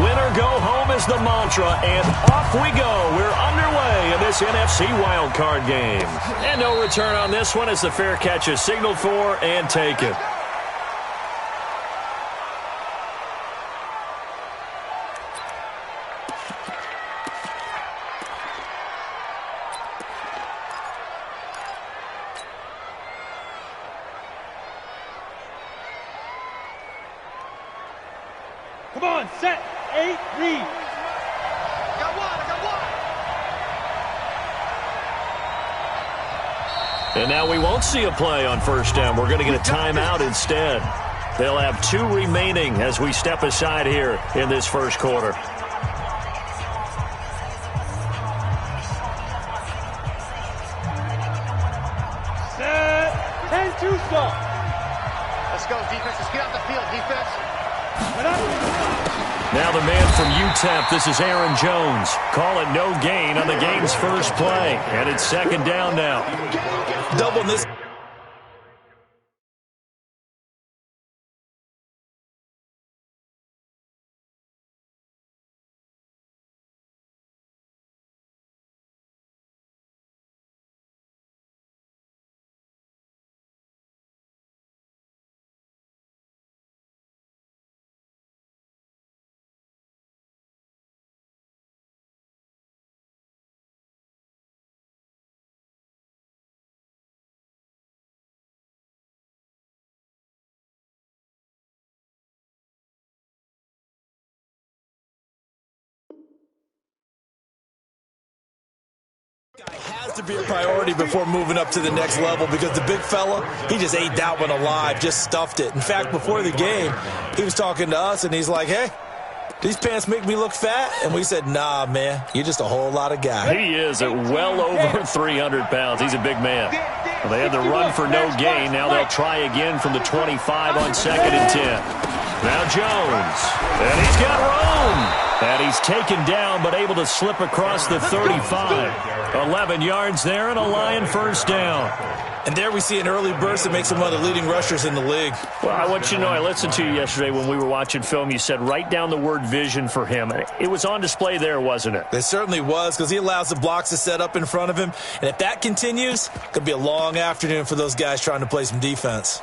Win or go home is the mantra, and off we go. We're underway in this NFC wildcard game. And no return on this one as the fair catch is signaled for and taken. Come on, set, 8, read. I got one. And now we won't see a play on first down. We're going to get a timeout instead. They'll have 2 remaining as we step aside here in this first quarter. Set, 10-2 stop. Let's go, defense. Let's get out the field, defense. Now the man from UTEP, this is Aaron Jones. Call it no gain on the game's first play. And it's second down now. Double this. Has to be a priority before moving up to the next level because the big fella, he just ate that one alive, just stuffed it. In fact, before the game, he was talking to us, and he's like, hey, these pants make me look fat? And we said, nah, man, you're just a whole lot of guy. He is at well over 300 pounds. He's a big man. Well, they had the run for no gain. Now they'll try again from the 25 on 2nd and 10. Now Jones, and he's got room. And he's taken down, but able to slip across the 35. 11 yards there and a Lion first down. And there we see an early burst that makes him one of the leading rushers in the league. Well, I want you to know, I listened to you yesterday when we were watching film. You said write down the word vision for him. It was on display there, wasn't it? It certainly was, because he allows the blocks to set up in front of him. And if that continues, it could be a long afternoon for those guys trying to play some defense.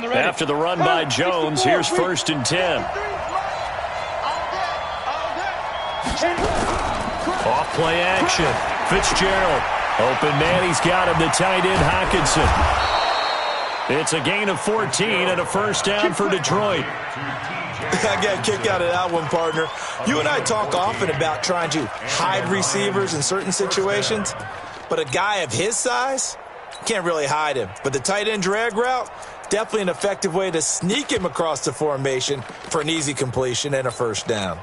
After the run by Jones, here's 1st and 10. Off play action. Fitzgerald. Open man, he's got him, the tight end Hockenson. It's a gain of 14 and a first down for Detroit. I got a kick out of that one, partner. You and I talk often about trying to hide receivers in certain situations, but a guy of his size can't really hide him. But the tight end drag route, definitely an effective way to sneak him across the formation for an easy completion and a first down.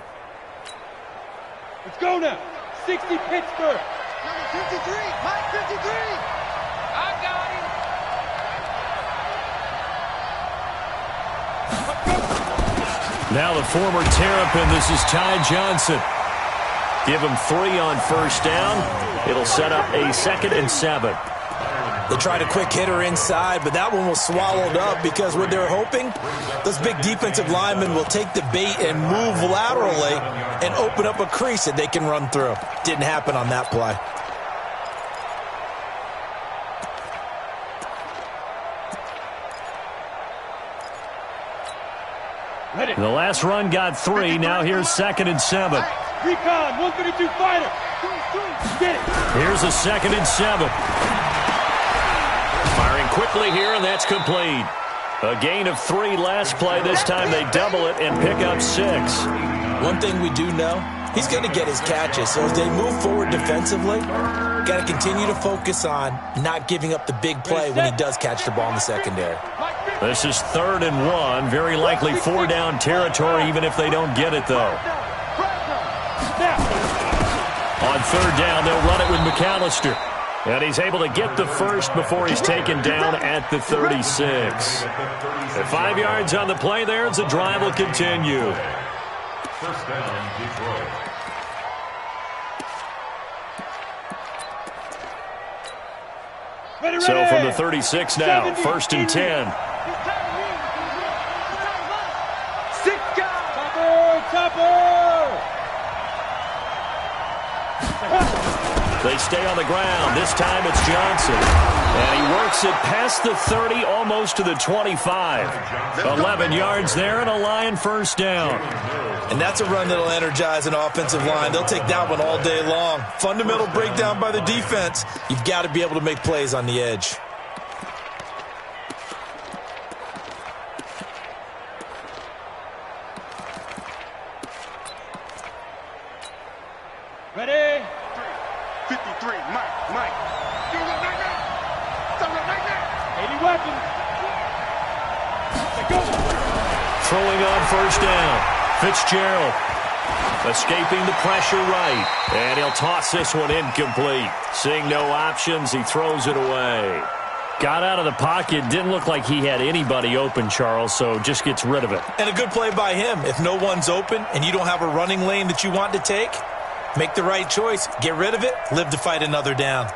Let's go now. 60 Pittsburgh. Number 53, Mike 53. I got him. Now the former Terrapin, this is Ty Johnson. Give him 3 on first down. It'll set up a 2nd and 7. They tried a quick hitter inside, but that one was swallowed up because what they're hoping, those big defensive linemen will take the bait and move laterally and open up a crease that they can run through. Didn't happen on that play. The last run got 3. Now here's 2nd and 7. Recon, 132 fighter. Get it. Here's a 2nd and 7. Firing quickly here, and that's complete. A gain of 3 last play. This time they double it and pick up 6. One thing we do know, he's going to get his catches. So as they move forward defensively, got to continue to focus on not giving up the big play when he does catch the ball in the secondary. This is 3rd and 1. Very likely 4-down territory, even if they don't get it, though. On 3rd down, they'll run it with McAllister. And he's able to get the first before he's taken down at the 36. At 5 yards on the play there, as the drive will continue. First down, Detroit. So from the 36 now, 1st and 10. They stay on the ground. This time it's Johnson. And he works it past the 30, almost to the 25. 11 yards there and a Lion first down. And that's a run that'll energize an offensive line. They'll take that one all day long. Fundamental breakdown by the defense. You've got to be able to make plays on the edge. Ready? 53, Mike. 80 weapons. Go. Throwing on first down. Fitzgerald escaping the pressure right. And he'll toss this one incomplete. Seeing no options, he throws it away. Got out of the pocket. Didn't look like he had anybody open, Charles, so just gets rid of it. And a good play by him. If no one's open and you don't have a running lane that you want to take, make the right choice. Get rid of it. Live to fight another down.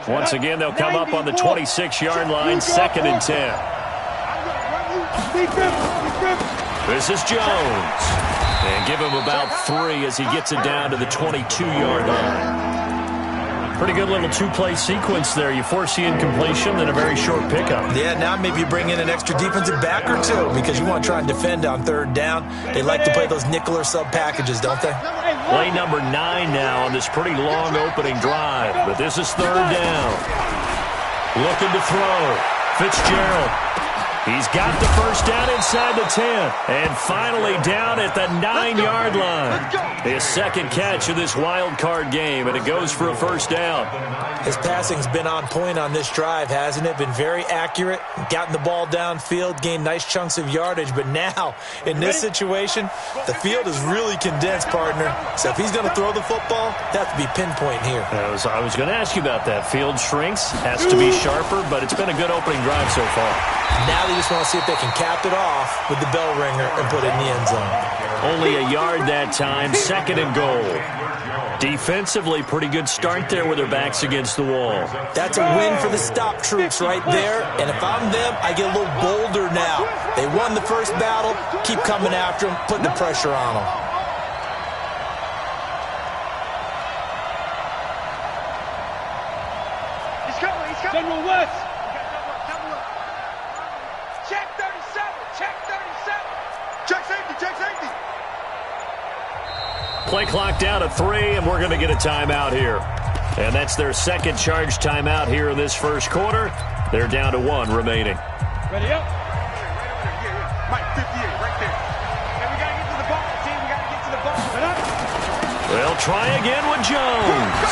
Once again, they'll come up on the 26-yard line, 2nd and 10. This is Jones. And give him about 3 as he gets it down to the 22-yard line. Pretty good little two-play sequence there. You force the incompletion, then a very short pickup. Yeah, now maybe you bring in an extra defensive back or two because you want to try and defend on 3rd down. They like to play those nickel or sub packages, don't they? Play number 9 now on this pretty long opening drive. But this is 3rd down. Looking to throw. Fitzgerald. He's got the first down inside the 10. And finally down at the 9-yard line. His 2nd catch of this wild card game, and it goes for a first down. His passing's been on point on this drive, hasn't it? Been very accurate, gotten the ball downfield, gained nice chunks of yardage. But now, in this situation, the field is really condensed, partner. So if he's going to throw the football, that has to be pinpoint here. I was going to ask you about that. Field shrinks, has to be sharper, but it's been a good opening drive so far. Now they just want to see if they can cap it off with the bell ringer and put it in the end zone. Only a yard that time, 2nd and goal. Defensively, pretty good start there with their backs against the wall. That's a win for the stop troops right there. And if I'm them, I get a little bolder now. They won the first battle. Keep coming after them. Put the pressure on them. He's coming. General West. Check 37. Check safety. Play clock down to 3, and we're going to get a timeout here. And that's their 2nd charge timeout here in this first quarter. They're down to 1 remaining. Ready up. Mike, 58, right there. And we got to get to the ball, team. We got to get to the ball. They'll try again with Jones.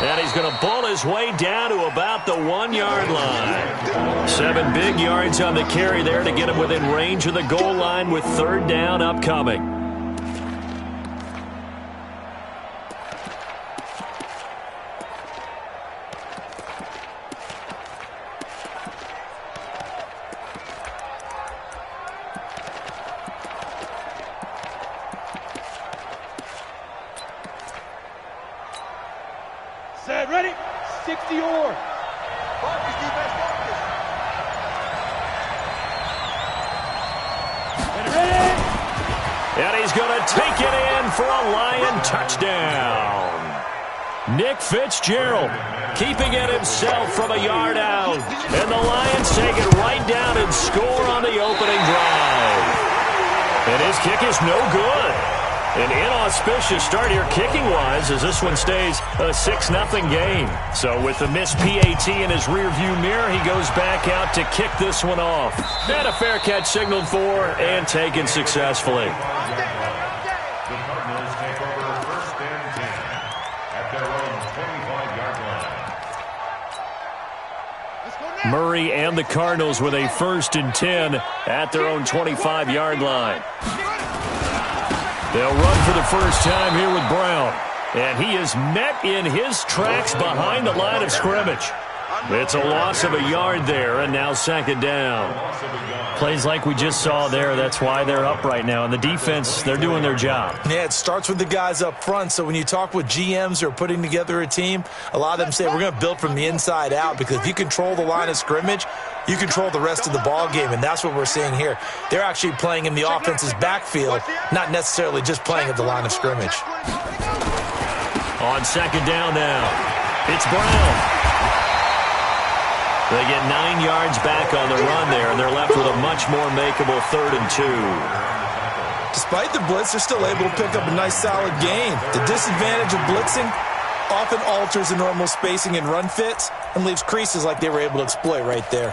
And he's going to bull his way down to about the 1-yard line. 7 big yards on the carry there to get him within range of the goal line with 3rd down upcoming. Set, ready? 60 or. Focus, defense, focus. Ready? And he's going to take it in for a Lion touchdown. Nick Fitzgerald keeping it himself from a yard out. And the Lions take it right down and score on the opening drive. And his kick is no good. An inauspicious start here kicking-wise as this one stays a 6-0 game. So with the missed PAT in his rearview mirror, he goes back out to kick this one off. And a fair catch signaled for and taken successfully. The Cardinals take over 1st and 10 at their own 25-yard line. Murray and the Cardinals with a 1st and 10 at their own 25-yard line. They'll run for the first time here with Brown. And he is met in his tracks behind the line of scrimmage. It's a loss of a yard there, and now second down. Plays like we just saw there, that's why they're up right now. And the defense, they're doing their job. Yeah, it starts with the guys up front. So when you talk with GMs who are putting together a team, a lot of them say we're going to build from the inside out, because if you control the line of scrimmage, you control the rest of the ball game, and that's what we're seeing here. They're actually playing in the offense's backfield, not necessarily just playing at the line of scrimmage. On second down now, it's Brown. They get 9 yards back on the run there, and they're left with a much more makeable 3rd and 2. Despite the blitz, they're still able to pick up a nice, solid gain. The disadvantage of blitzing often alters the normal spacing and run fits and leaves creases like they were able to exploit right there.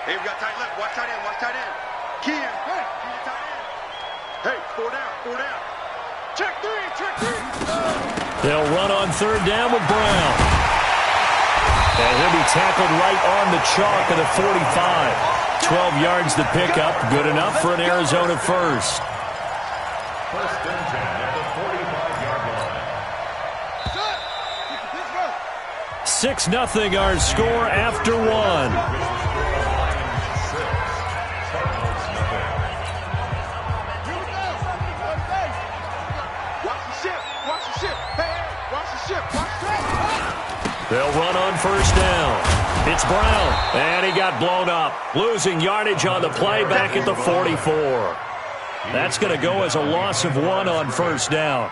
Hey, we got tight left. Watch tight end. Watch tight end. Key in. Hey, tight end. Hey, 4 down. 4 down. Check 3. Check 3. They'll run on 3rd down with Brown. And he'll be tackled right on the chalk of the 45. 12 yards to pick up. Good enough for an Arizona first. First and 10 at the 45-yard line. 6-0 our score after 1. They'll run on 1st down. It's Brown, and he got blown up. Losing yardage on the play back at the 44. That's going to go as a loss of 1 on 1st down.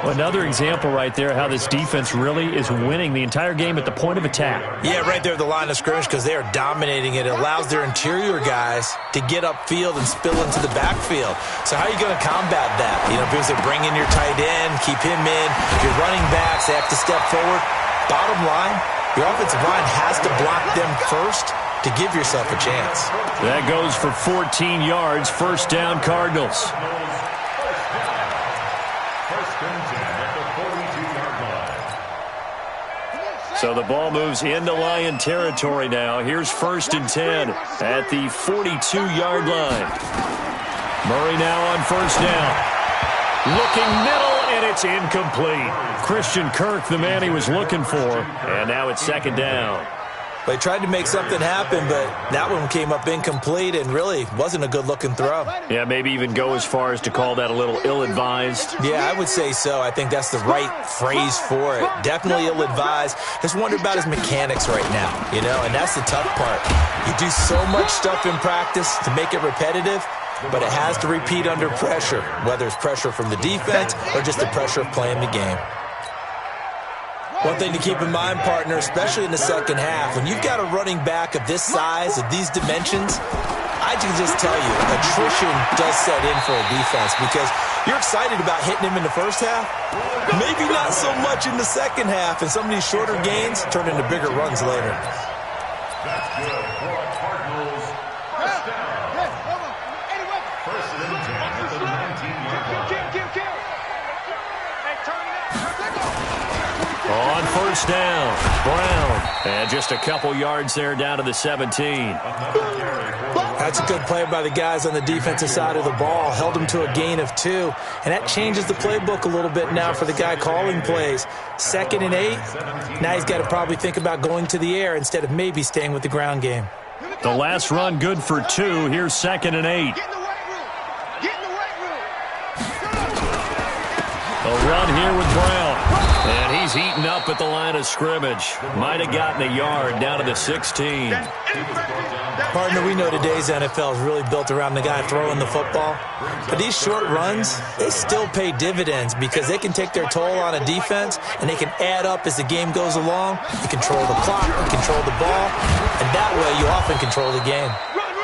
Another example right there how this defense really is winning the entire game at the point of attack. Yeah, right there at the line of scrimmage, because they are dominating it. It allows their interior guys to get upfield and spill into the backfield. So how are you going to combat that? You know, because they bring in your tight end, keep him in. Your running backs, they have to step forward. Bottom line, your offensive line has to block them first to give yourself a chance. That goes for 14 yards. 1st down, Cardinals. First and 10 at the 42-yard line. So the ball moves into Lion territory now. Here's 1st and 10 at the 42-yard line. Murray now on 1st down. Looking middle, and it's incomplete. Christian Kirk, the man he was looking for, and now it's 2nd down. They tried to make something happen, but that one came up incomplete and really wasn't a good-looking throw. Yeah, maybe even go as far as to call that a little ill-advised. Yeah, I would say so. I think that's the right phrase for it. Definitely ill-advised. Just wonder about his mechanics right now, you know, and that's the tough part. You do so much stuff in practice to make it repetitive, but it has to repeat under pressure, whether it's pressure from the defense or just the pressure of playing the game. One thing to keep in mind, partner, especially in the second half, when you've got a running back of this size, of these dimensions, I can just tell you, attrition does set in for a defense because you're excited about hitting him in the first half, maybe not so much in the second half, and some of these shorter gains turn into bigger runs later. That's good for a Cardinals. First down. First and 10 at the 19-yard line. On 1st down, Brown. And just a couple yards there down to the 17. That's a good play by the guys on the defensive side of the ball. Held them to a gain of 2. And that changes the playbook a little bit now for the guy calling plays. 2nd and 8. Now he's got to probably think about going to the air instead of maybe staying with the ground game. The last run good for 2. Here's 2nd and 8. A run here with Brown. And he's eaten up at the line of scrimmage. Might have gotten a yard down to the 16. Partner, we know today's NFL is really built around the guy throwing the football. But these short runs, they still pay dividends because they can take their toll on a defense and they can add up as the game goes along. You control the clock, you control the ball, and that way you often control the game.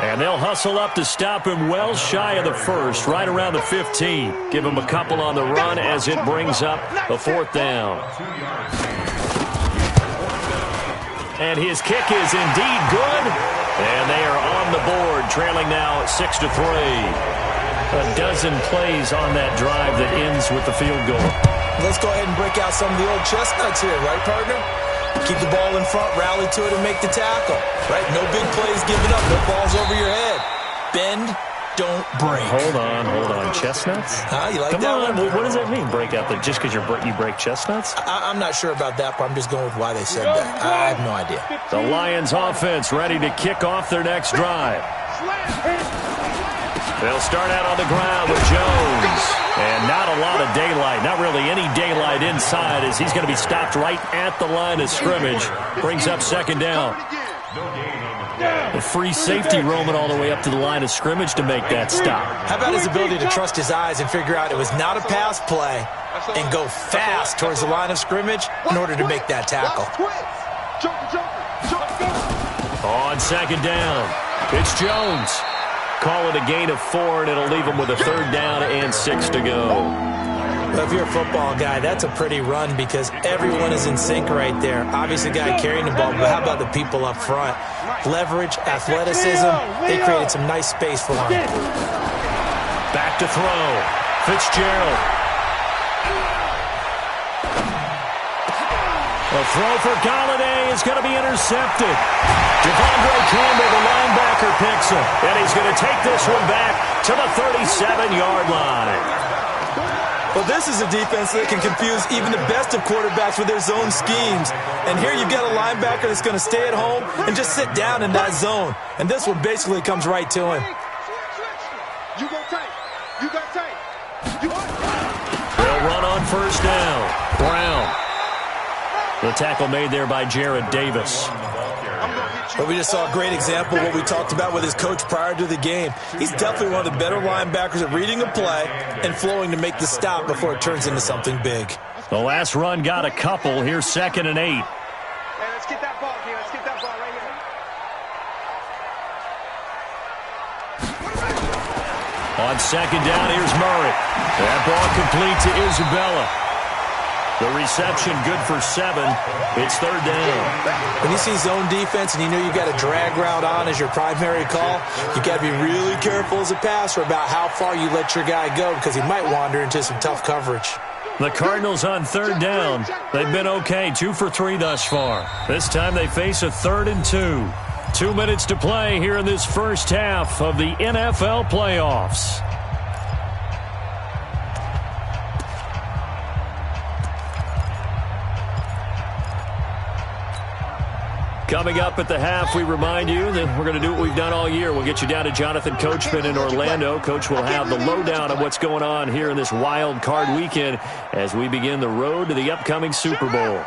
And they'll hustle up to stop him well shy of the 1st, right around the 15. Give him a couple on the run as it brings up a 4th down. And his kick is indeed good. And they are on the board, trailing now 6-3. A dozen plays on that drive that ends with the field goal. Let's go ahead and break out some of the old chestnuts here, right, partner? Keep the ball in front, rally to it, and make the tackle. Right? No big plays given up, no balls over your head. Bend, don't break. Hold on. Chestnuts? You like Come that on. one? What does that mean, break out? Just because you break chestnuts? I'm not sure about that, but I'm just going with why they said that. I have no idea. The Lions offense ready to kick off their next drive. They'll start out on the ground with Jones. And not a lot of daylight. Not really any daylight inside as he's going to be stopped right at the line of scrimmage. Brings up second down. The free safety roaming all the way up to the line of scrimmage to make that stop. How about his ability to trust his eyes and figure out it was not a pass play and go fast towards the line of scrimmage in order to make that tackle? On second down, it's Jones. Call it a gain of 4, and it'll leave him with a third down and 6 to go. Well, if you're a football guy, that's a pretty run because everyone is in sync right there. Obviously, the guy carrying the ball, but how about the people up front? Leverage, athleticism, they created some nice space for him. Back to throw. Fitzgerald. A throw for Galladay is going to be intercepted. Devondre Campbell, the linebacker, picks him. And he's going to take this one back to the 37-yard line. Well, this is a defense that can confuse even the best of quarterbacks with their zone schemes. And here you've got a linebacker that's going to stay at home and just sit down in that zone. And this one basically comes right to him. You go tight. You got tight. They'll run on first down. Brown. The tackle made there by Jared Davis. But we just saw a great example of what we talked about with his coach prior to the game. He's definitely one of the better linebackers at reading a play and flowing to make the stop before it turns into something big. The last run got a couple. Here's 2nd and 8. Hey, let's get that ball here. Let's get that ball right here. On second down, here's Murray. That ball complete to Isabella. The reception good for 7. It's third down. When you see zone defense and you know you've got a drag route on as your primary call, you've got to be really careful as a passer about how far you let your guy go because he might wander into some tough coverage. The Cardinals on third down. They've been okay, 2 for 3 thus far. This time they face a 3rd and 2. 2 minutes to play here in this first half of the NFL playoffs. Coming up at the half, we remind you that we're going to do what we've done all year. We'll get you down to Jonathan Coachman in Orlando. Coach will have the lowdown of what's going on here in this wild card weekend as we begin the road to the upcoming Super Bowl.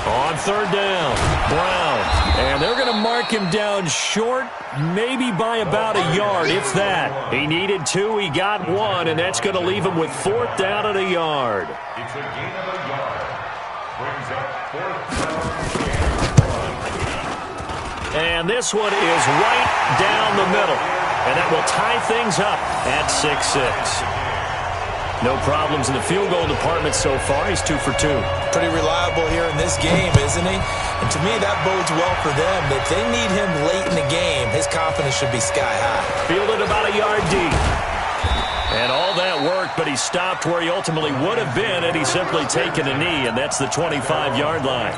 On third down, Brown. And they're going to mark him down short, maybe by about a yard, if that. He needed 2, he got 1, and that's going to leave him with 4th down and a yard. It's a gain of a yard. Brings up 4th down. And this one is right down the middle. And that will tie things up at 6-6. No problems in the field goal department so far. He's 2 for 2. Pretty reliable here in this game, isn't he? And to me, that bodes well for them. If they need him late in the game, his confidence should be sky high. Fielded about a yard deep. And all that worked, but he stopped where he ultimately would have been had he simply taken a knee, and that's the 25-yard line.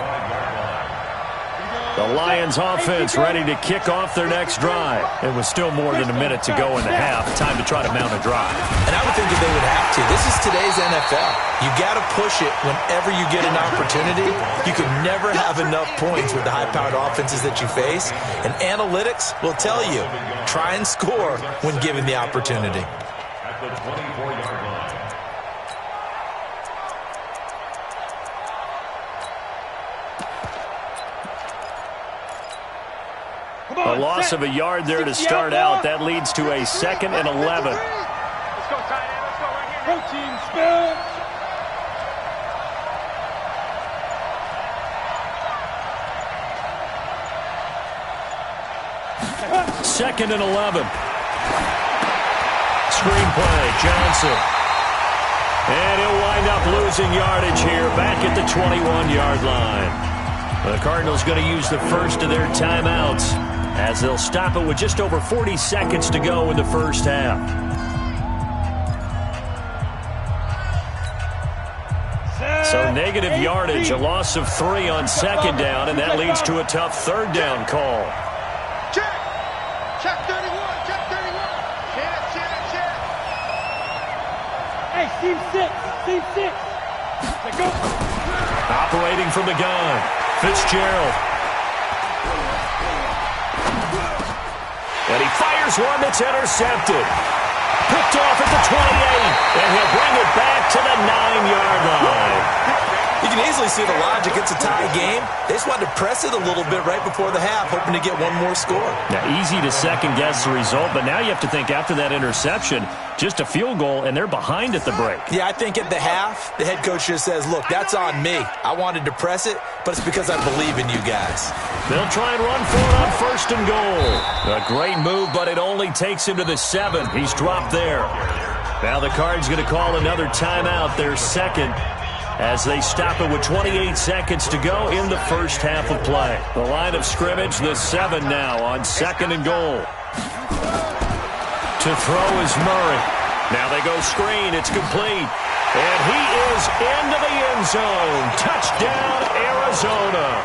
The Lions offense ready to kick off their next drive. It was still more than a minute to go in the half. Time to try to mount a drive. And I would think that they would have to. This is today's NFL. You got to push it whenever you get an opportunity. You can never have enough points with the high-powered offenses that you face. And analytics will tell you, try and score when given the opportunity. At the 24-yard line. A loss of a yard there to start out. That leads to a 2nd and 11. Let's go, tight end. Let's go right here. Protein spill. Second and 11. Screenplay, Johnson. And he'll wind up losing yardage here back at the 21-yard line. The Cardinals going to use the first of their timeouts as they'll stop it with just over 40 seconds to go in the first half. So negative yardage, a loss of 3 on second down, and that leads to a tough third down call. Check. Check 31. Check 31. Check. Hey, team 6. Team 6. Let's go. Operating from the gun, Fitzgerald. And he fires one that's intercepted. Picked off at the 28, and he'll bring it back to the 9-yard line. You can easily see the logic. It's a tie game. They just wanted to press it a little bit right before the half, hoping to get one more score. Now, easy to second-guess the result, but now you have to think after that interception, just a field goal, and they're behind at the break. Yeah, I think at the half, the head coach just says, look, that's on me. I wanted to press it, but it's because I believe in you guys. They'll try and run for it on first and goal. A great move, but it only takes him to the 7. He's dropped there. Now the Cards going to call another timeout, their second, as they stop it with 28 seconds to go in the first half of play. The line of scrimmage, the 7 now on second and goal. To throw is Murray. Now they go screen. It's complete. And he is into the end zone. Touchdown, Arizona.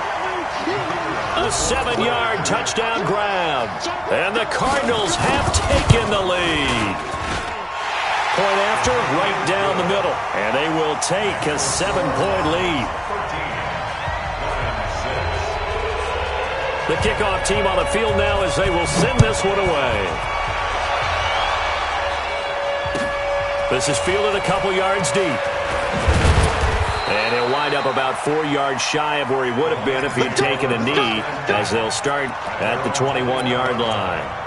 A 7-yard touchdown grab. And the Cardinals have taken the lead. Point after, right down the middle. And they will take a 7-point lead. The kickoff team on the field now as they will send this one away. This is fielded a couple yards deep. And he'll wind up about 4 yards shy of where he would have been if he had taken a knee, as they'll start at the 21-yard line.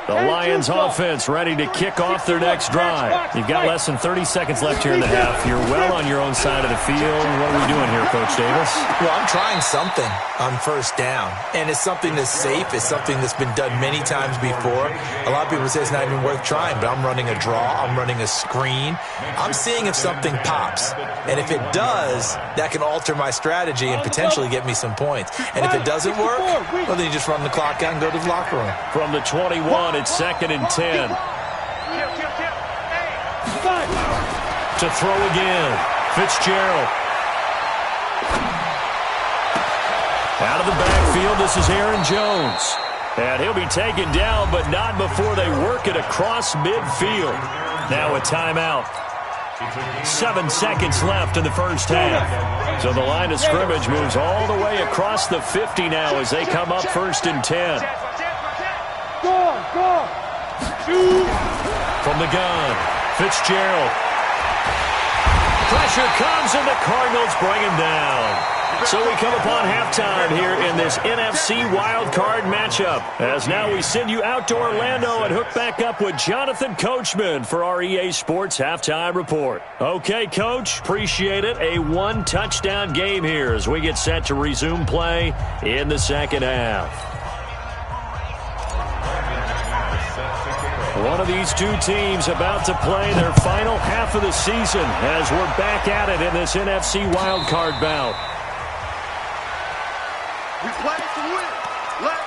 The Lions offense ready to kick off their next drive. You've got less than 30 seconds left here in the half. You're well on your own side of the field. What are we doing here, Coach Davis? Well, I'm trying something on first down, and it's something that's safe. It's something that's been done many times before. A lot of people say it's not even worth trying, but I'm running a draw. I'm running a screen. I'm seeing if something pops, and if it does, that can alter my strategy and potentially get me some points. And if it doesn't work, well, then you just run the clock out and go to the locker room. From the 21, it's second and 10. To throw again, Fitzgerald. Out of the backfield, this is Aaron Jones. And he'll be taken down, but not before they work it across midfield. Now a timeout. 7 seconds left in the first half. So the line of scrimmage moves all the way across the 50 now as they come up first and 10. From the gun, Fitzgerald. Pressure comes, and the Cardinals bring him down. So we come upon halftime here in this NFC wildcard matchup. As now we send you out to Orlando and hook back up with Jonathan Coachman for our EA Sports Halftime Report. Okay, Coach, appreciate it. A 1-touchdown game here as we get set to resume play in the second half. One of these two teams about to play their final half of the season as we're back at it in this NFC wildcard bout. We play to win. Let's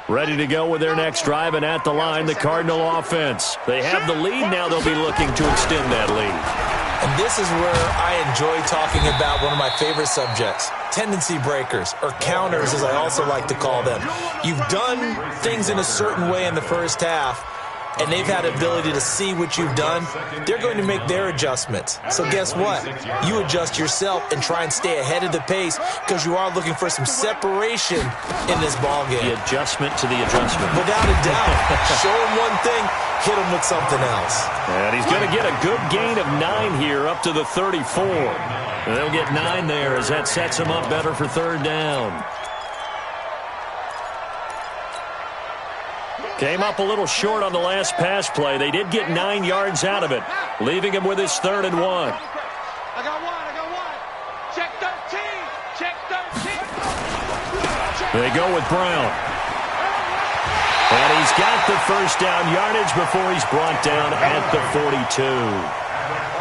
go. Ready to go with their next drive, and at the line, the Cardinal offense. They have the lead. Now they'll be looking to extend that lead. And this is where I enjoy talking about one of my favorite subjects, tendency breakers, or counters as I also like to call them. You've done things in a certain way in the first half, and they've had the ability to see what you've done. They're going to make their adjustments. So guess what? You adjust yourself and try and stay ahead of the pace because you are looking for some separation in this ballgame. The adjustment to the adjustment. Without a doubt. Show them one thing, hit them with something else. And he's going to get a good gain of 9 here up to the 34. And they'll get 9 there as that sets him up better for third down. Came up a little short on the last pass play. They did get 9 yards out of it, leaving him with his 3rd and 1. I got one. Check 13. They go with Brown. And he's got the first down yardage before he's brought down at the 42.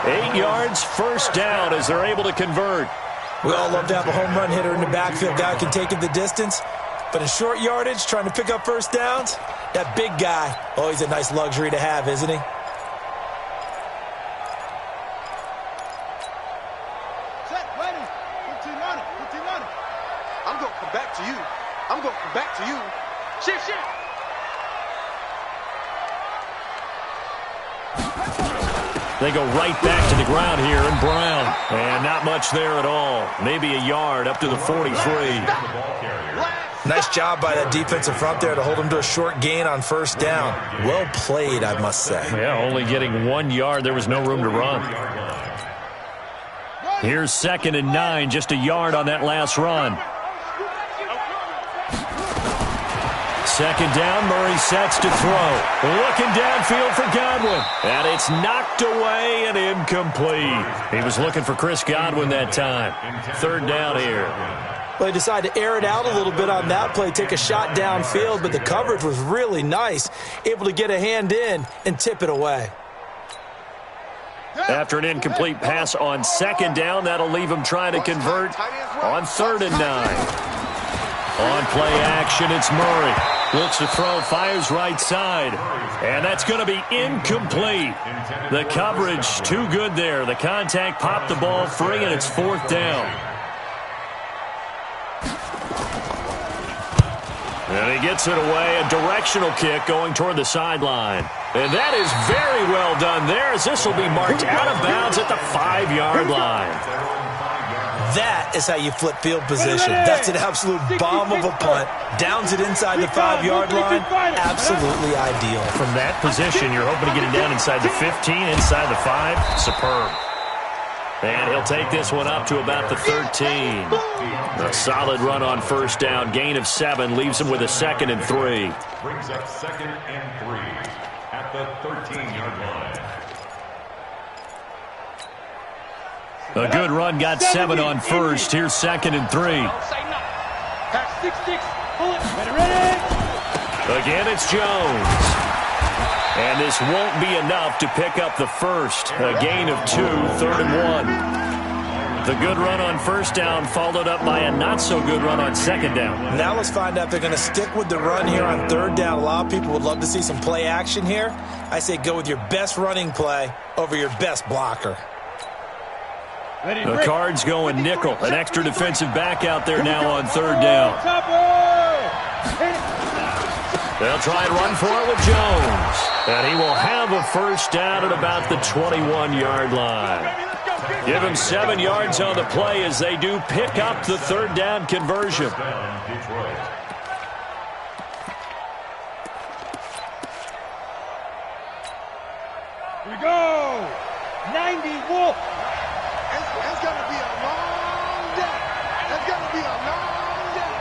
8 yards, first down as they're able to convert. We all love to have a home run hitter in the backfield. Guy can take it the distance. But in short yardage, trying to pick up first downs, that big guy, always a nice luxury to have, isn't he? Set, ready. 15 on it. 15 on it. I'm going to come back to you. I'm going to come back to you. Shift, shift. They go right back to the ground here, and Brown. And not much there at all. Maybe a yard up to the 43. Nice job by that defensive front there to hold him to a short gain on first down. Well played, I must say. Yeah, only getting 1 yard. There was no room to run. Here's 2nd and 9, just a yard on that last run. 2nd down, Murray sets to throw. Looking downfield for Godwin. And it's knocked away and incomplete. He was looking for Chris Godwin that time. 3rd down here. Well, he decided to air it out a little bit on that play, take a shot downfield, but the coverage was really nice. Able to get a hand in and tip it away. After an incomplete pass on 2nd down, that'll leave him trying to convert on 3rd and 9. On play action, it's Murray. Looks to throw, fires right side. And that's going to be incomplete. The coverage too good there. The contact popped the ball free, and it's 4th down. And he gets it away, a directional kick going toward the sideline. And that is very well done there, as this will be marked out of bounds at the 5-yard line. That is how you flip field position. That's an absolute bomb of a punt. Downs it inside the 5-yard line. Absolutely ideal. From that position, you're hoping to get it down inside the 15, inside the 5. Superb. And he'll take this one up to about the 13. A solid run on first down. Gain of 7 leaves him with a 2nd and 3. Brings up 2nd and 3 at the 13-yard line. A good run, got 7 on first. Here's 2nd and 3. Pass 6-6. Pull it. Ready. Again, it's Jones. And this won't be enough to pick up the first. A gain of 2, 3rd and 1. The good run on first down followed up by a not-so-good run on 2nd down. Now let's find out if they're going to stick with the run here on 3rd down. A lot of people would love to see some play action here. I say go with your best running play over your best blocker. The Cards going nickel. An extra defensive back out there now on 3rd down. They'll try and run for it with Jones. And he will have a first down at about the 21-yard line. Give him 7 yards on the play as they do pick up the 3rd down conversion. Here we go. 90 Wolf. It's going to be a long day. It's going to be a long day.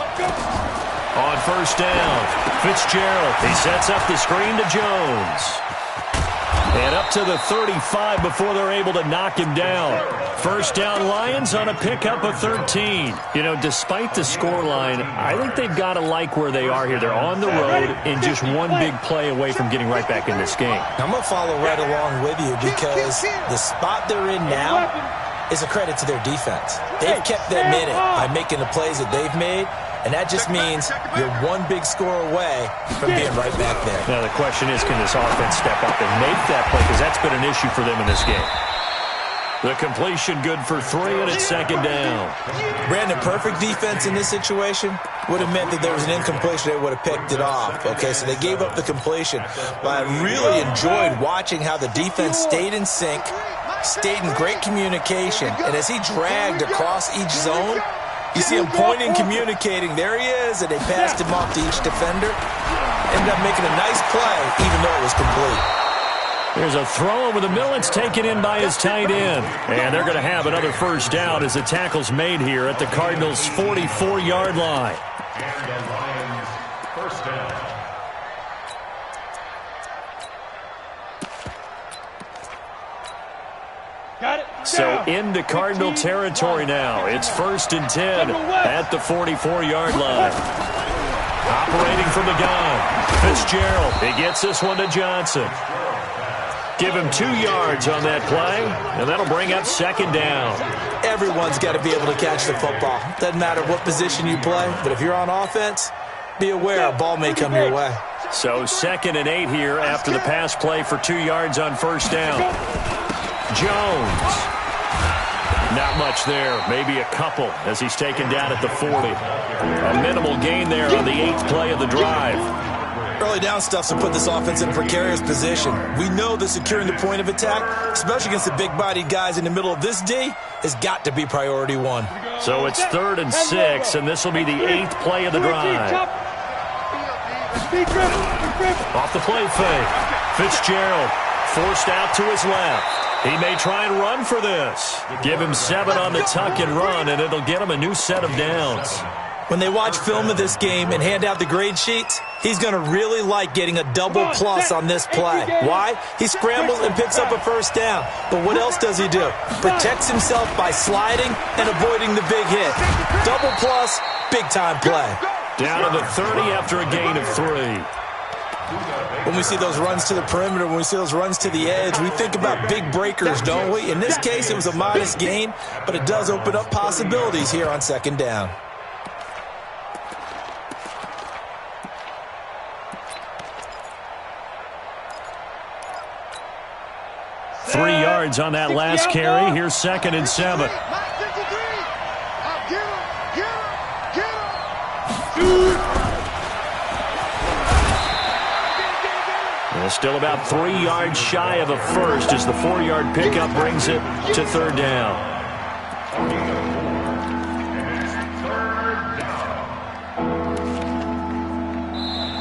Let's go. On first down, Fitzgerald. He sets up the screen to Jones. And up to the 35 before they're able to knock him down. First down Lions on a pickup of 13. You know, despite the scoreline, I think they've got to like where they are here. They're on the road and just one big play away from getting right back in this game. I'm going to follow right along with you because the spot they're in now is a credit to their defense. They've kept them in it by making the plays that they've made. And that just means you're one big score away from being right back there. Now, the question is, can this offense step up and make that play? Because that's been an issue for them in this game. The completion good for 3, and it's 2nd down. Brandon, perfect defense in this situation would have meant that there was an incompletion. They would have picked it off. Okay, so they gave up the completion. But I really enjoyed watching how the defense stayed in sync, stayed in great communication. And as he dragged across each zone, you see him pointing, communicating. There he is, and they passed him off to each defender. Ended up making a nice play, even though it was complete. There's a throw over the middle. It's taken in by his tight end. And they're going to have another first down as the tackle's made here at the Cardinals' 44-yard line. And the Lions first down. Got it. So into Cardinal territory now. It's 1st and 10 at the 44-yard line. Operating from the gun. Fitzgerald, he gets this one to Johnson. Give him 2 yards on that play, and that'll bring up second down. Everyone's got to be able to catch the football. Doesn't matter what position you play, but if you're on offense, be aware a ball may come your way. So 2nd and 8 here after the pass play for 2 yards on first down. Jones. Not much there, maybe a couple as he's taken down at the 40. A minimal gain there on the 8th play of the drive. Early down stuffs will put this offense in a precarious position. We know that securing the point of attack, especially against the big-bodied guys in the middle of this D, has got to be priority one. So it's 3rd and 6, and this will be the 8th play of the drive. Off the play fake. Fitzgerald forced out to his left. He may try and run for this. Give him 7 on the tuck and run, and it'll get him a new set of downs. When they watch film of this game and hand out the grade sheets, he's going to really like getting a double plus on this play. Why? He scrambles and picks up a first down. But what else does he do? Protects himself by sliding and avoiding the big hit. Double plus, big-time play. Down to the 30 after a gain of 3. When we see those runs to the perimeter, when we see those runs to the edge, we think about big breakers, don't we? In this case, it was a modest gain, but it does open up possibilities here on second down. Three yards on that last carry. Here's 2nd and 7. Still about 3 yards shy of a first as the 4-yard pickup brings it to 3rd down.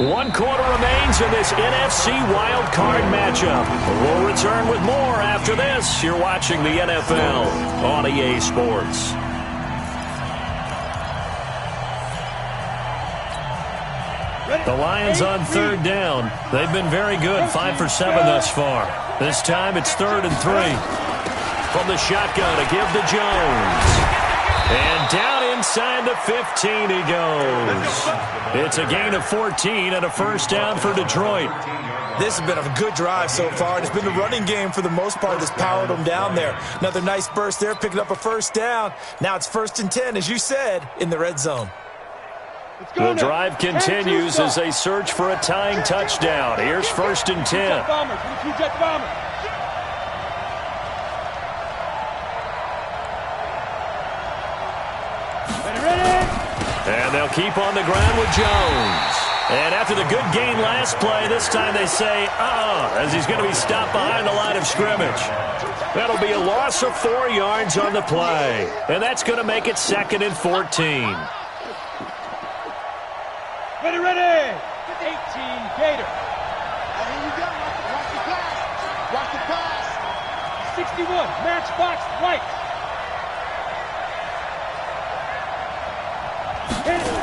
One quarter remains in this NFC Wild Card matchup. We'll return with more after this. You're watching the NFL on EA Sports. The Lions on 3rd down. They've been very good, 5 for 7 thus far. This time it's 3rd and 3. From the shotgun, a give to Jones. And down inside the 15 he goes. It's a gain of 14 and a first down for Detroit. This has been a good drive so far, and it's been the running game for the most part that's powered them down there. Another nice burst there, picking up a first down. Now it's 1st and 10, as you said, in the red zone. The drive continues as they search for a tying touchdown. Here's 1st and 10. And they'll keep on the ground with Jones. And after the good gain last play, this time they say, as he's going to be stopped behind the line of scrimmage. That'll be a loss of 4 yards on the play. And that's going to make it 2nd and 14. Ready. 18, Gator. Here you go. Watch the pass. Watch the pass. 61, matchbox, right.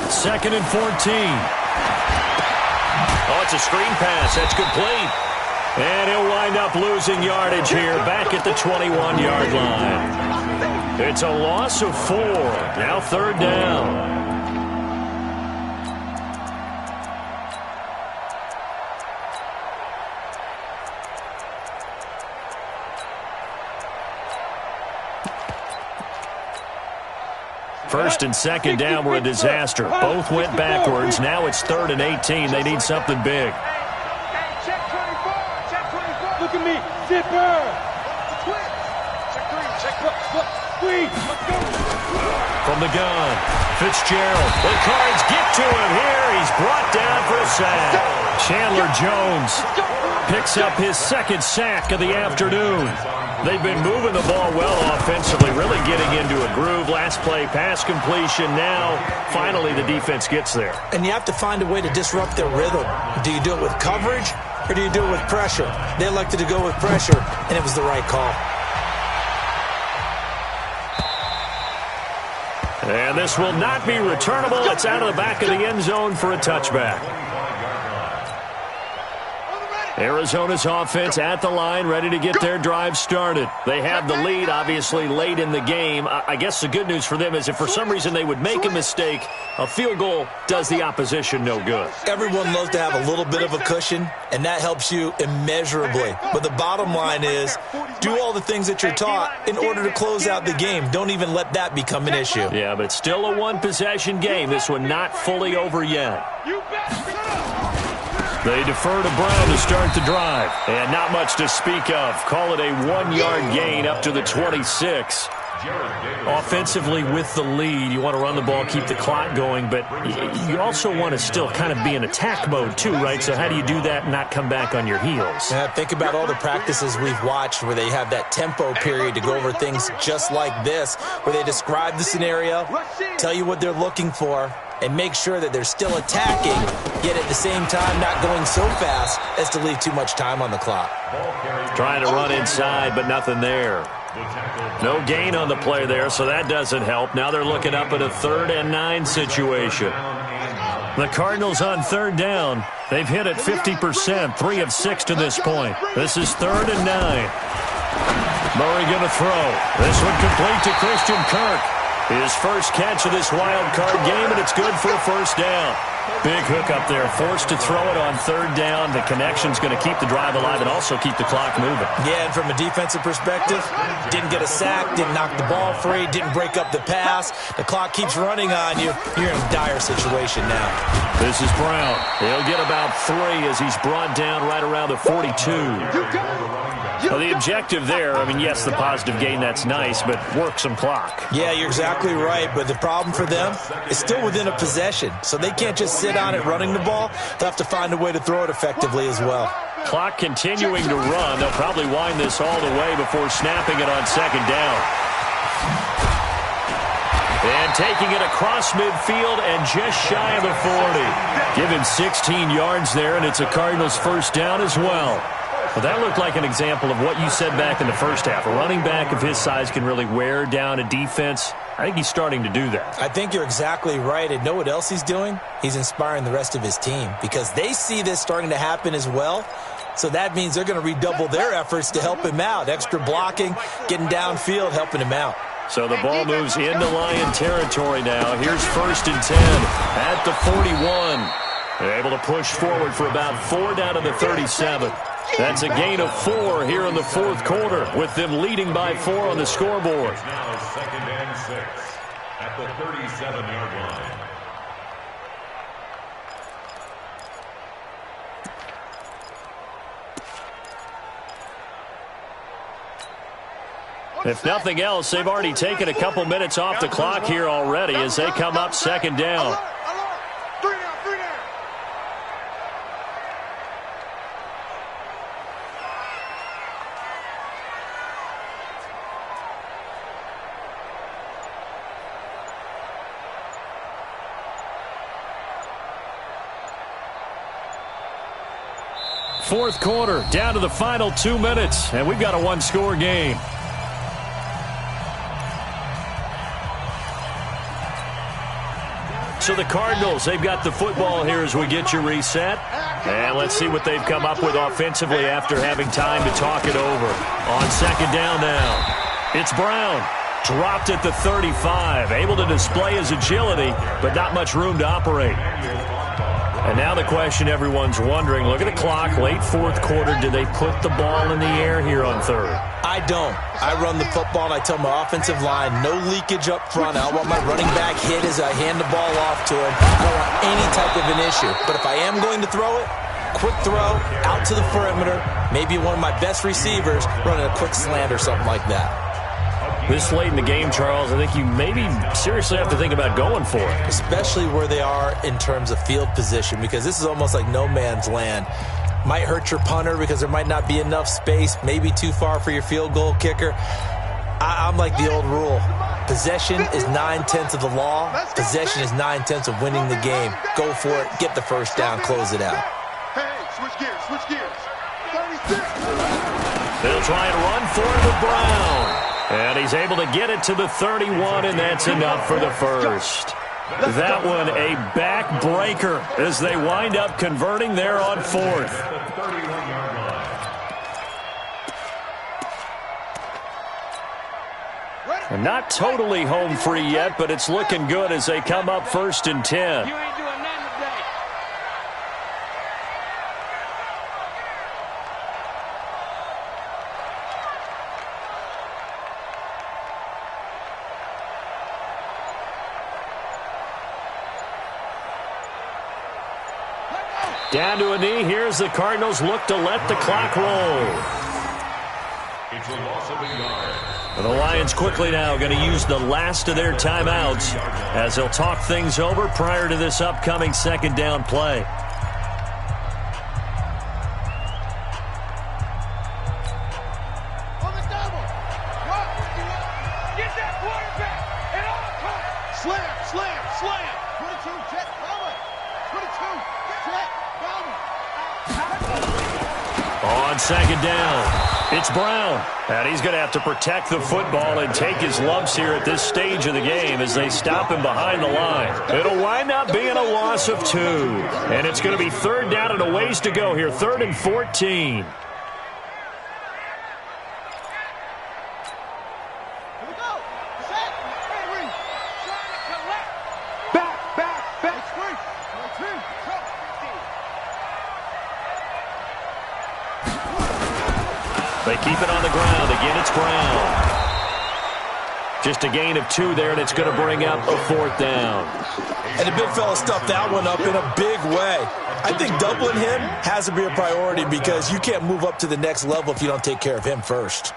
2nd and 14. Oh, it's a screen pass. That's complete. And he'll wind up losing yardage here back at the 21-yard line. It's a loss of 4. Now 3rd down. First and 2nd down were a disaster. Both went backwards. Now it's 3rd and 18. They need something big. Check 24. Check 24. Look at me. Zipper. Check 3. Check Squeeze. Let's go. From the gun, Fitzgerald. The Cards get to him here. He's brought down for a sack. Chandler Jones picks up his 2nd sack of the afternoon. They've been moving the ball well offensively, really getting into a groove. Last play, pass completion. Now, finally, the defense gets there. And you have to find a way to disrupt their rhythm. Do you do it with coverage, or do you do it with pressure? They elected to go with pressure, and it was the right call. And this will not be returnable. It's out of the back of the end zone for a touchback. Arizona's offense at the line, ready to get their drive started. They have the lead, obviously, late in the game. I guess the good news for them is if for some reason they would make a mistake, a field goal does the opposition no good. Everyone loves to have a little bit of a cushion, and that helps you immeasurably. But the bottom line is, do all the things that you're taught in order to close out the game. Don't even let that become an issue. Yeah, but still a one-possession game. This one not fully over yet. They defer to Brown to start the drive. And not much to speak of. Call it a 1-yard gain up to the 26. Offensively with the lead, you want to run the ball, keep the clock going, but you also want to still kind of be in attack mode too, right? So how do you do that and not come back on your heels? Yeah, think about all the practices we've watched where they have that tempo period to go over things just like this, where they describe the scenario, tell you what they're looking for, and make sure that they're still attacking, yet at the same time not going so fast as to leave too much time on the clock. Trying to run inside, but nothing there. No gain on the play there, so that doesn't help. Now they're looking up at a 3rd and 9 situation. The Cardinals on 3rd down. They've hit it 50%, 3 of 6 to this point. This is 3rd and 9. Murray going to throw. This one complete to Christian Kirk. His first catch of this wild card game, and it's good for a first down. Big hook up there, forced to throw it on 3rd down. The connection's going to keep the drive alive and also keep the clock moving. Yeah, and from a defensive perspective, didn't get a sack, didn't knock the ball free, didn't break up the pass. The clock keeps running on you. You're in a dire situation now. This is Brown. He'll get about 3 as he's brought down right around the 42. Well, the objective there, I mean, yes, the positive gain, that's nice, but work some clock. Yeah, you're exactly right, but the problem for them is still within a possession, so they can't just sit on it running the ball. They'll have to find a way to throw it effectively as well. Clock continuing to run. They'll probably wind this all the way before snapping it on 2nd down. And taking it across midfield and just shy of the 40. Give him 16 yards there, and it's a Cardinals first down as well. Well, that looked like an example of what you said back in the first half. A running back of his size can really wear down a defense. I think he's starting to do that. I think you're exactly right. And know what else he's doing? He's inspiring the rest of his team because they see this starting to happen as well. So that means they're going to redouble their efforts to help him out. Extra blocking, getting downfield, helping him out. So the ball moves into Lion territory now. Here's 1st and 10 at the 41. They're able to push forward for about 4 down to the 37. That's a gain of 4 here in the 4th quarter, with them leading by 4 on the scoreboard. It's now 2nd and 6 at the 37-yard line. If nothing else, they've already taken a couple minutes off the clock here already as they come up 2nd down. Fourth quarter, down to the final 2 minutes, and we've got a 1-score game. So the Cardinals, they've got the football here as we get you reset. And let's see what they've come up with offensively after having time to talk it over. On 2nd down now, it's Brown. Dropped at the 35, able to display his agility, but not much room to operate. And now the question everyone's wondering, look at the clock, late 4th quarter, do they put the ball in the air here on 3rd? I don't. I run the football and I tell my offensive line, no leakage up front. I want my running back hit as I hand the ball off to him. I don't want any type of an issue. But if I am going to throw it, quick throw, out to the perimeter, maybe one of my best receivers running a quick slant or something like that. This late in the game, Charles, I think you maybe seriously have to think about going for it. Especially where they are in terms of field position, because this is almost like no man's land. Might hurt your punter because there might not be enough space, maybe too far for your field goal kicker. I'm like the old rule. Possession is 9/10 of the law. Possession is 9/10 of winning the game. Go for it, get the first down, close it out. Hey, switch gears, switch gears. 36. They'll try and run for it with Brown. And he's able to get it to the 31, and that's enough for the first. That one a back-breaker as they wind up converting there on fourth. At the 31-yard line. And not totally home free yet, but it's looking good as they come up 1st and 10. You ain't doing nothing today. Down to a knee. Here's the Cardinals look to let the clock roll. It's a loss of a yard. The Lions quickly now going to use the last of their timeouts as they'll talk things over prior to this upcoming second down play. On the double. Get that quarterback at all costs. Slam, slam, slam. 22, jet, bomber. 22, jet, bomber. On second down, it's Brown. And he's going to have to protect the football and take his lumps here at this stage of the game as they stop him behind the line. It'll wind up being a loss of 2. And it's going to be 3rd down and a ways to go here, 3rd and 14. They keep it on the ground. Again, it's Brown. Just a gain of 2 there, and it's going to bring up a 4th down. And the big fella stuffed that one up in a big way. I think doubling him has to be a priority because you can't move up to the next level if you don't take care of him first.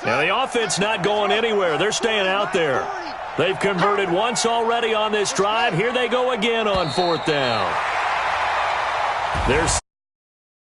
Now, the offense not going anywhere. They're staying out there. They've converted once already on this drive. Here they go again on 4th down. There's